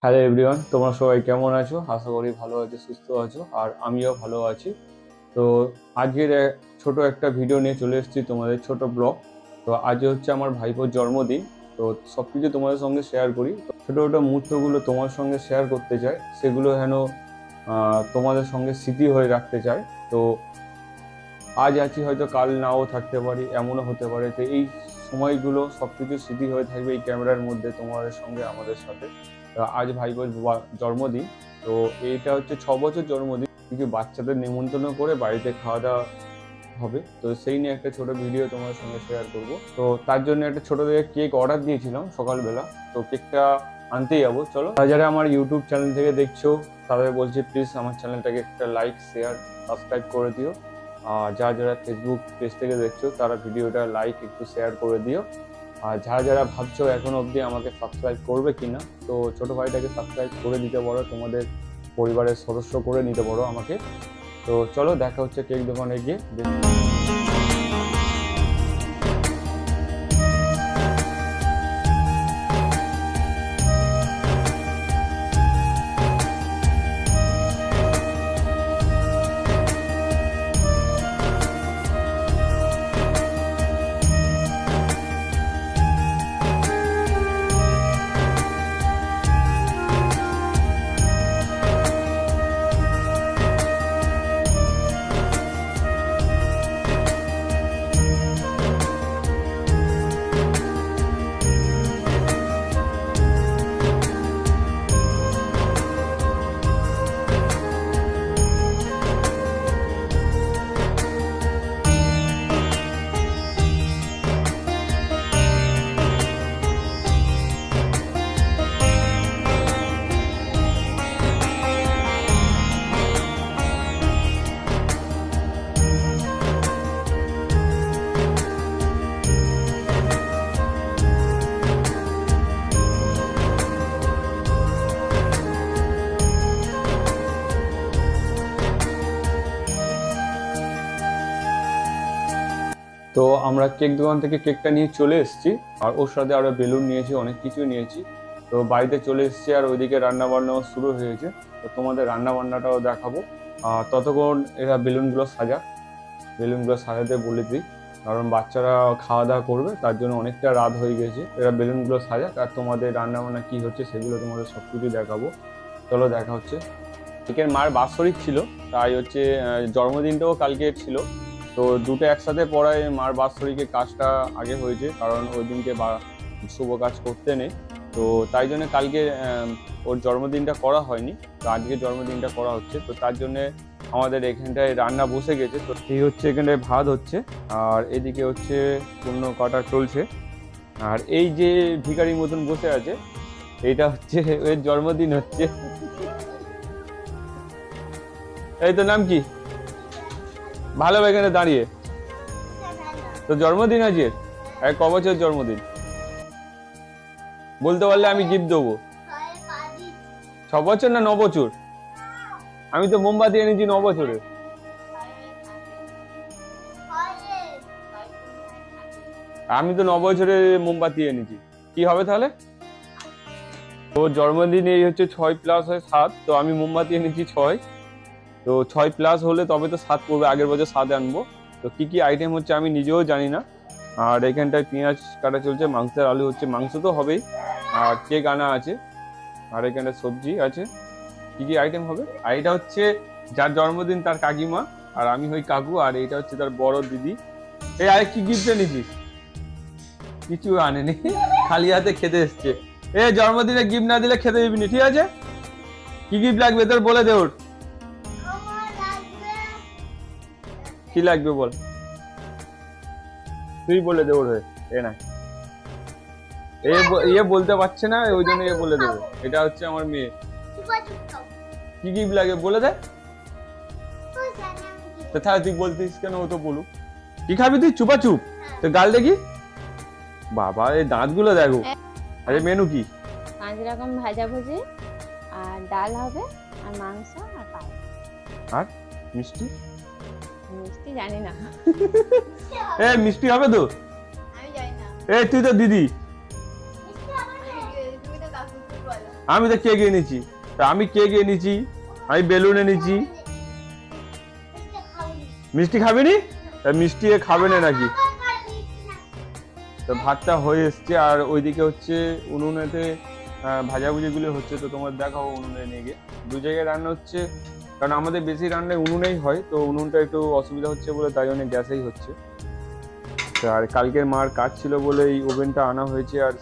Hello everyone, তোমরা সবাই কেমন আছো? আশা করি ভালো আছো, সুস্থ আছো, আর আমিও ভালো আছি। তো আজকের ছোট একটা ভিডিও নিয়ে চলে এসেছি, তোমাদের ছোট ব্লগ। তো আজ হচ্ছে আমার ভাইপোর জন্মদিন। তো সব কিছু তোমাদের সঙ্গে শেয়ার করি। তো ছোটো ছোটো মুহূর্তগুলো তোমার সঙ্গে শেয়ার করতে চাই, সেগুলো যেন তোমাদের সঙ্গে স্মৃতি হয়ে রাখতে চাই। তো আজ আছি, হয়তো কাল নাও থাকতে পারি, এমনও হতে পারে। তো এই সময়গুলো সবকিছু স্মৃতি হয়ে থাকবে এই ক্যামেরার মধ্যে, তোমাদের সঙ্গে আমাদের সাথে। আজ ভাইপোর জন্মদিন। তো এইটা হচ্ছে 6 বছর জন্মদিন। কিছু বাচ্চাদের নিমন্ত্রণ করে বাড়িতে খাওয়া দাওয়া হবে, তো সেই নিয়ে একটা ছোট ভিডিও তোমার সঙ্গে শেয়ার করব। তো তার জন্য একটা ছোট থেকে কেক অর্ডার দিয়েছিলাম সকালবেলা। তো কেকটা আনতে যাবো, চলো। যারা আমার ইউটিউব চ্যানেল থেকে দেখছো তাদের বলছি, প্লিজ আমার চ্যানেলটাকে একটা লাইক, শেয়ার, সাবস্ক্রাইব করে দিও। আর যারা যারা ফেসবুক পেজ থেকে দেখছো তারা ভিডিওটা লাইক একটু শেয়ার করে দিও। আর যারা যারা ভাবছো এখনো অবধি আমাকে সাবস্ক্রাইব করবে কিনা, তো ছোট ভাইটাকে সাবস্ক্রাইব করে দিতে পারো, তোমাদের পরিবারের সদস্য করে নিতে পারো আমাকে। তো চলো, দেখা হচ্ছে কেক দোকানে গিয়ে। তো আমরা কেক দোকান থেকে কেকটা নিয়ে চলে এসেছি, আর ওর সাথে আরো বেলুন নিয়েছি, অনেক কিছু নিয়েছি। তো বাড়িতে চলে এসেছি, আর ওইদিকে রান্না বান্নাও শুরু হয়েছে। তো তোমাদের রান্না বান্নাটাও দেখাবো। আর ততক্ষণ এরা বেলুনগুলো সাজাতে বলে দিই, কারণ বাচ্চারা খাওয়া দাওয়া করবে, তার জন্য অনেকটা রাত হয়ে গেছে। এরা বেলুনগুলো সাজাক, আর তোমাদের রান্না বান্না কি হচ্ছে সেগুলো তোমাদের সবকিছু দেখাবো। চলো, দেখা হচ্ছে। কেকের মার বাৎসরিক ছিল, তাই হচ্ছে জন্মদিনটাও কালকে ছিল। তো দুটো একসাথে পড়ায় মার বাৎসরিকের কাজটা আগে হয়েছে, কারণ ওই দিনকে শুভ কাজ করতে নেই। তো তাই জন্য কালকে ওর জন্মদিনটা করা হয়নি, তো আজকে জন্মদিনটা করা হচ্ছে। তো তার জন্য আমাদের এখানটায় রান্না বসে গেছে। তো এই হচ্ছে এখানটায় ভাত হচ্ছে, আর এদিকে হচ্ছে কুমড়ো কাটা চলছে। আর এই যে ভিখারি মতন বসে আছে, এইটা হচ্ছে এর জন্মদিন হচ্ছে। এই তো নাম কি? ভালো এখানে দাঁড়িয়ে। তো জন্মদিন আজকে ক বছর জন্মদিন বলতে পারলে আমি গিফট দেবো। 6 বছর না 9 বছর? আমি তো মোমবাতি এনেছি 9 বছরে। আমি তো 9 বছরে মোমবাতি এনেছি, কি হবে তাহলে? ওর জন্মদিন এই হচ্ছে 6 + হয় 7, তো আমি মোমবাতি এনেছি 6। তো 6+ হলে তবে তো 7 পড়বে, আগের বছর 7 আনবো। তো কি কি আইটেম হচ্ছে আমি নিজেও জানি না। আর এখানটায় পেঁয়াজ কাটা চলছে, মাংসের আলু হচ্ছে, মাংস তো হবেই, আর কেক আনা আছে, আর এখানে সবজি আছে। কি কি আইটেম হবে? আর এটা হচ্ছে যার জন্মদিন তার কাকিমা, আর আমি হই কাকু, আর এটা হচ্ছে তার বড় দিদি। এই আরে কি গিফট এনেছিস? কিছু আনেনি, খালি হাতে খেতে এসছে। জন্মদিনে গিফট না দিলে খেতে দিবি না, ঠিক আছে? কি গিফট লাগবে তোর বলে দে। ওর কি লাগবে বল, তুই বলে দে ওর হয়ে। না, বলতে পারছে না, ওই জন্য বলে দেবে। এটা হচ্ছে আমার মেয়ে। কি গিফট লাগে বলে দে। তাহলে তুই বলতিস কেন? ও তো বলুক। কি খাবি তুই? চুপা চুপ। তো গাল দেখি। বাবা, এই দাঁতগুলো দেখো। আরে মেনু কি? 5 রকম ভাজাভুজি, আর ডাল হবে, আর মাংস, আর পায়েস। আর মিষ্টি? মিষ্টি জানি না। মিষ্টি হবে তো? আমি জানি না। তুই তো দিদি। তুমি তো কাকুকে বলো। আমি তো কেক এনেছি, তা আমি কেক এনেছি, আমি বেলুন এনেছি। মিষ্টি খাবি নি? মিষ্টি খাবে না নাকি? তো ভাতটা হয়ে এসছে আর ওইদিকে হচ্ছে উনুনেতে ভাজাভুজিগুলো হচ্ছে। তো তোমার দেখাও উনুনে নিয়ে গিয়ে। দু জায়গায় রান্না হচ্ছে, কারণ আমাদের বেশি রান্না উনুনেই হয়, তো উনুনটা একটু অসুবিধা হচ্ছে বলে তাই জন্য গ্যাসেই হচ্ছে। আর কালকের মার কাজ ছিল বলে এই ওভেনটা আনা হয়েছে, আর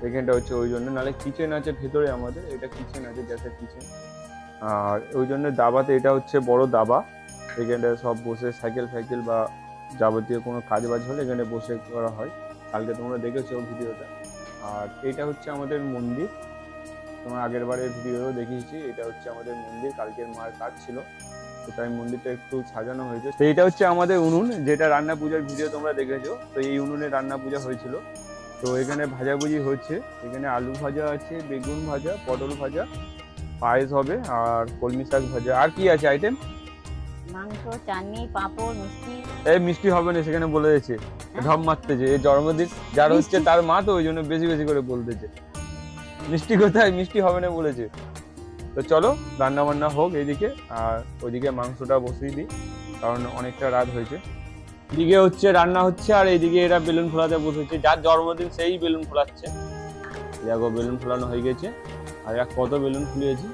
এখানটা হচ্ছে ওই জন্য, নাহলে কিচেন আছে ভেতরে আমাদের, এটা কিচেন আছে, গ্যাসের কিচেন। আর ওই জন্য দাবাতে, এটা হচ্ছে বড় দাবা, এখানটায় সব বসে সাইকেল ফাইকেল বা যাবতীয় কোনো কাজ বাজ হলে এখানে বসে করা হয়। কালকে তোমরা দেখেছো ভিডিওটা। আর এটা হচ্ছে আমাদের মন্দির, তোমার আগের বারের ভিডিও দেখিয়েছি। এটা হচ্ছে আমাদের মন্দির, কালকের মার কাজ ছিল তো তাই মন্দিরটা একটু সাজানো হয়েছে। তো এটা হচ্ছে আমাদের উনুন, যেটা রান্না পূজার ভিডিও তোমরা দেখেছো। তো এই উনুনে রান্না পূজা হয়েছিল। তো এখানে ভাজাভুজি হচ্ছে, এখানে আলু ভাজা আছে, বেগুন ভাজা, পটল ভাজা, পায়েস হবে আর কলমি শাক ভাজা। আর কি আছে আইটেম? মাংস, চাটনি, পাঁপড়, মিষ্টি। এই মিষ্টি হবে না, সেখানে বলে দিয়েছে, ঢপ মারতেছে। এই জন্মদিন যার হচ্ছে তার মা, তো ওই জন্য বেশি বেশি করে বলতেছে। মিষ্টি কোথায়? মিষ্টি হবে না বলেছে। তো চলো রান্না বান্না হোক এইদিকে, আর ওইদিকে মাংসটা বসিয়ে দিই, কারণ অনেকটা রাত হয়েছে। এদিকে হচ্ছে রান্না হচ্ছে, আর এইদিকে এরা বেলুন ফোলাতে বসেছে। যার জন্মদিন সেই বেলুন ফোলাচ্ছে। দেখো বেলুন ফোলানো হয়ে গেছে, আর এক কত বেলুন ফুলিয়েছি।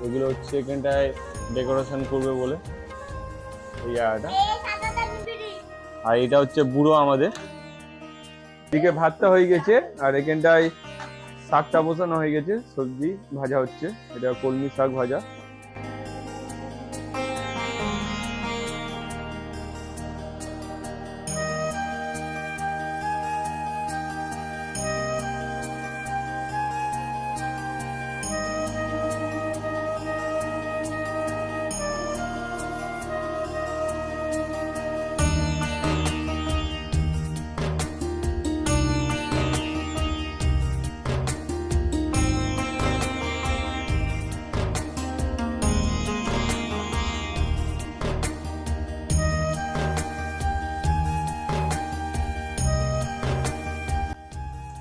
এগুলো হচ্ছে এখানটায় ডেকোরেশন করবে বলে এই জায়গাটা। আর এটা হচ্ছে বুড়ো আমাদের। এদিকে ভাতটা হয়ে গেছে, আর এখানটায় শাকটা বসানো হয়ে গেছে, সবজি ভাজা হচ্ছে, এটা কলমি শাক ভাজা।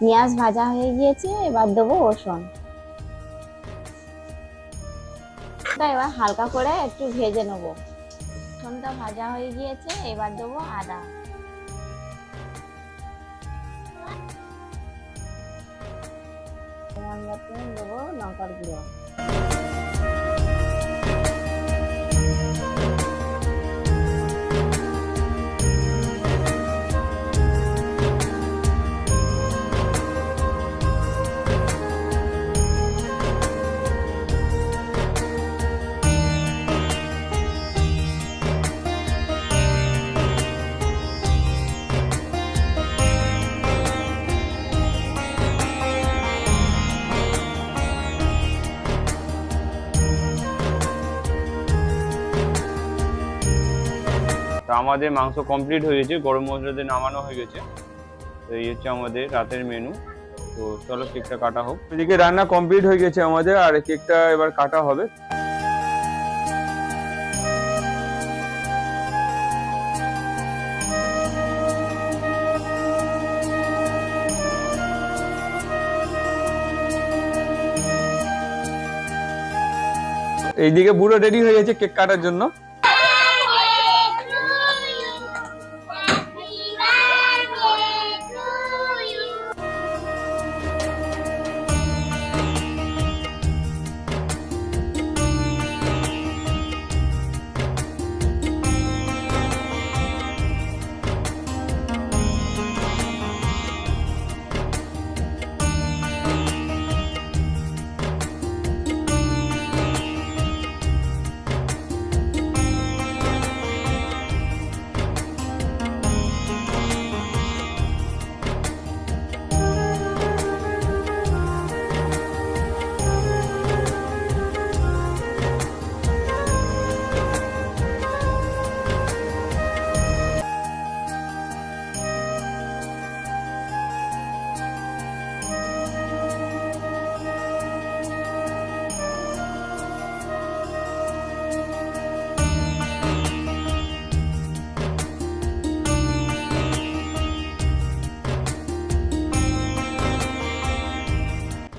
পেঁয়াজ ভাজা হয়ে গিয়েছে, এবার দেবো রসুন। এবার হালকা করে একটু ভেজে নেবো। রসুনটা ভাজা হয়ে গিয়েছে, এবার দেবো আদা। দেবো লঙ্কার গুঁড়ো। তো আমাদের মাংস কমপ্লিট হয়ে গেছে, গরম মশলা দিয়ে নামানো হয়ে গেছে। তো এই হচ্ছে আমাদের রাতের মেনু। তো চলো কেকটা কাটা হোক। এদিকে রান্না কমপ্লিট হয়ে গেছে আমাদের, আর কেকটা এবার কাটা হবে। এইদিকে বুড়ো রেডি হয়ে গেছে কেক কাটার জন্য।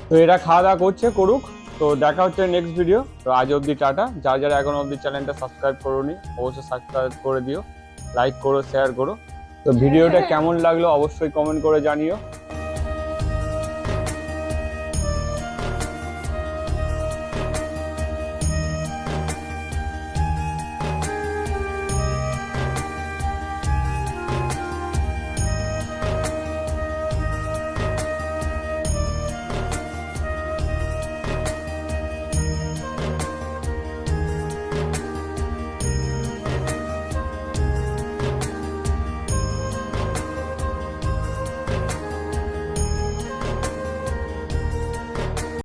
তো এরা খাওয়া দাওয়া করছে, করুক। তো দেখা হচ্ছে নেক্সট ভিডিও। তো আজ অবধি টাটা। যারা এখনো অবধি চ্যানেলটা সাবস্ক্রাইব করোনি অবশ্যই সাবস্ক্রাইব করে দিও, লাইক করো, শেয়ার করো। তো ভিডিওটা কেমন লাগলো অবশ্যই কমেন্ট করে জানিও।